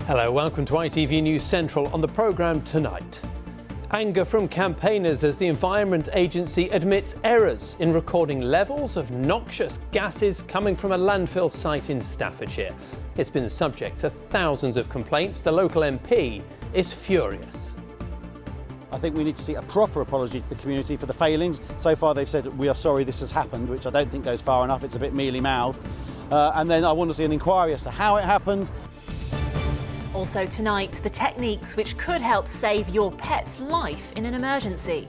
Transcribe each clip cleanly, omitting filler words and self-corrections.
Hello, welcome to ITV News Central. On the programme tonight, anger from campaigners as the Environment Agency admits errors in recording levels of noxious gases coming from a landfill site in Staffordshire. It's been subject to thousands of complaints. The local MP is furious. I think we need to see a proper apology to the community for the failings. So far they've said, we are sorry this has happened, which I don't think goes far enough. It's a bit mealy-mouthed. And then I want to see an inquiry as to how it happened. Also tonight, the techniques which could help save your pet's life in an emergency.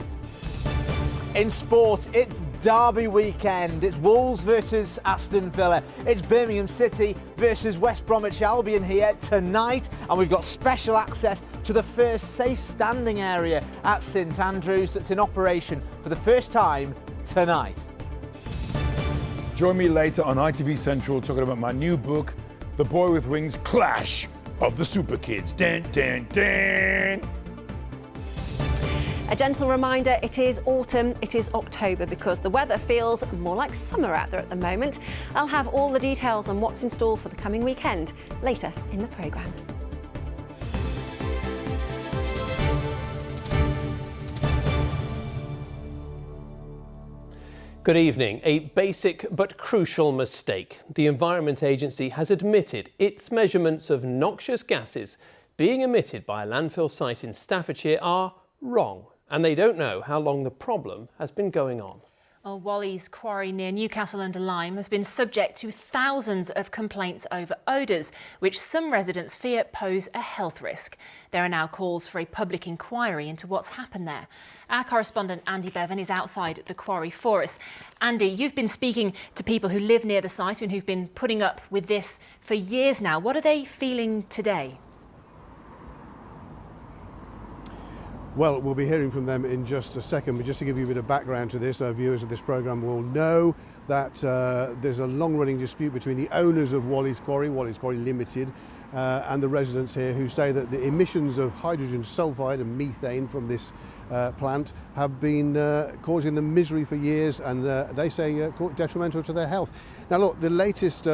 In sport, it's derby weekend. It's Wolves versus Aston Villa. It's Birmingham City versus West Bromwich Albion here tonight. And we've got special access to the first safe standing area at St Andrews that's in operation for the first time tonight. Join me later on ITV Central talking about my new book, The Boy with Wings: Clash of the Super Kids. Dun, dun, dun. A gentle reminder, it is autumn, it is October, because the weather feels more like summer out there at the moment. I'll have all the details on what's in store for the coming weekend later in the programme. Good evening. A basic but crucial mistake. The Environment Agency has admitted its measurements of noxious gases being emitted by a landfill site in Staffordshire are wrong, and they don't know how long the problem has been going on. Walleys Quarry near Newcastle under Lyme has been subject to thousands of complaints over odours, which some residents fear pose a health risk. There are now calls for a public inquiry into what's happened there. Our correspondent Andy Bevan is outside the quarry for us. Andy, you've been speaking to people who live near the site and who've been putting up with this for years now. What are they feeling today? Well, we'll be hearing from them in just a second, but just to give you a bit of background to this, our viewers of this programme will know that there's a long-running dispute between the owners of Walleys Quarry Limited, and the residents here, who say that the emissions of hydrogen sulphide and methane from this plant have been causing them misery for years, and they say detrimental to their health. Now look, the latest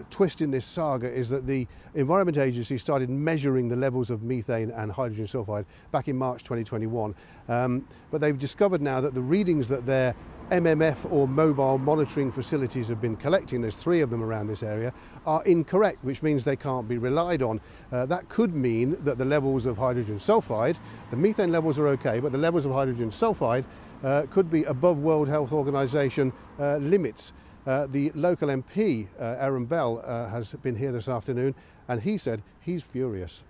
twist in this saga is that the Environment Agency started measuring the levels of methane and hydrogen sulphide back in March 2021, but they've discovered now that the readings that their MMF or mobile monitoring facilities have been collecting, there's 3 of them around this area, are incorrect, which means they can't be relied on. That could mean that the levels of hydrogen sulphide, the methane levels are okay, but the levels of hydrogen sulphide could be above World Health Organization limits. The local MP, Aaron Bell, has been here this afternoon, and he said he's furious.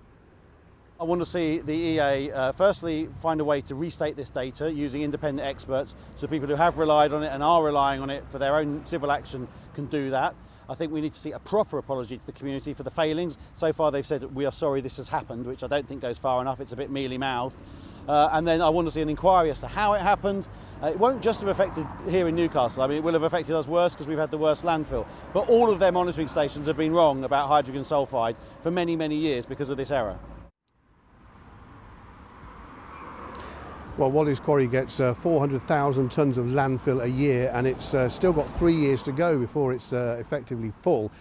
I want to see the EA firstly find a way to restate this data using independent experts, so people who have relied on it and are relying on it for their own civil action can do that. I think we need to see a proper apology to the community for the failings. So far they've said, we are sorry this has happened, which I don't think goes far enough. It's a bit mealy-mouthed. And then I want to see an inquiry as to how it happened. It won't just have affected here in Newcastle. I mean, it will have affected us worse because we've had the worst landfill. But all of their monitoring stations have been wrong about hydrogen sulphide for many, many years because of this error. Well, Walleys Quarry gets 400,000 tonnes of landfill a year, and it's still got 3 years to go before it's effectively full.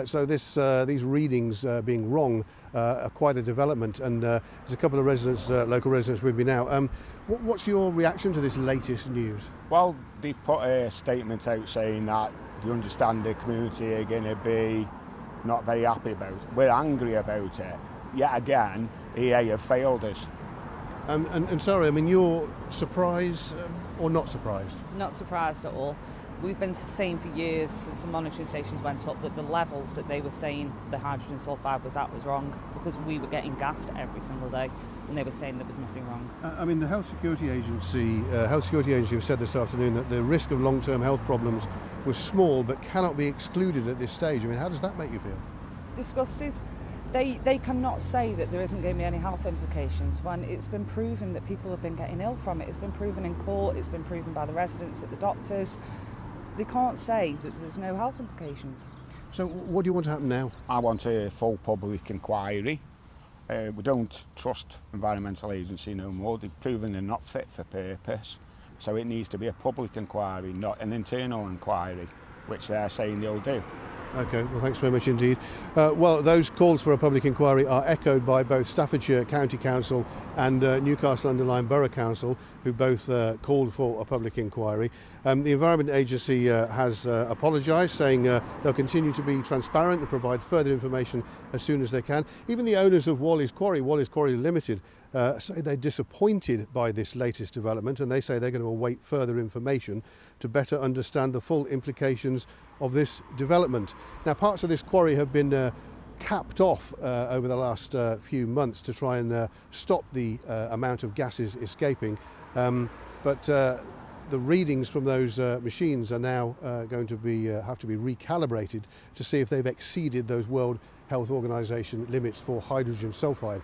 So these readings being wrong are quite a development, and there's a couple of residents, local residents with me now. What's your reaction to this latest news? Well, they've put a statement out saying that they understand the community are going to be not very happy about it. We're angry about it. Yet again, EA have failed us. And sorry, I mean, you're surprised or not surprised? Not surprised at all. We've been saying for years, since the monitoring stations went up, that the levels that they were saying the hydrogen sulphide was at was wrong, because we were getting gassed every single day, and they were saying there was nothing wrong. I mean, the Health Security Agency have said this afternoon that the risk of long-term health problems was small but cannot be excluded at this stage. I mean, how does that make you feel? Disgusted. They cannot say that there isn't going to be any health implications when it's been proven that people have been getting ill from it. It's been proven in court, it's been proven by the residents at the doctors. They can't say that there's no health implications. So what do you want to happen now? I want a full public inquiry. We don't trust Environmental Agency no more. They've proven they're not fit for purpose. So it needs to be a public inquiry, not an internal inquiry, which they're saying they'll do. Okay, well, thanks very much indeed. Well, those calls for a public inquiry are echoed by both Staffordshire County Council and Newcastle-under-Lyme Borough Council, who both called for a public inquiry. The Environment Agency has apologised, saying they'll continue to be transparent and provide further information as soon as they can. Even the owners of Walleys Quarry Limited, say they're disappointed by this latest development, and they say they're going to await further information to better understand the full implications of this development. Now, parts of this quarry have been capped off over the last few months to try and stop the amount of gases escaping, but the readings from those machines are now going to be have to be recalibrated to see if they've exceeded those World Health Organization limits for hydrogen sulfide.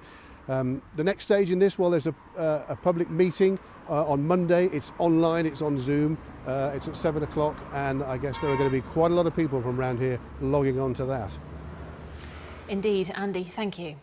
The next stage in this, well, there's a public meeting on Monday. It's online, it's on Zoom, it's at 7 o'clock, and I guess there are going to be quite a lot of people from around here logging on to that. Indeed, Andy, thank you.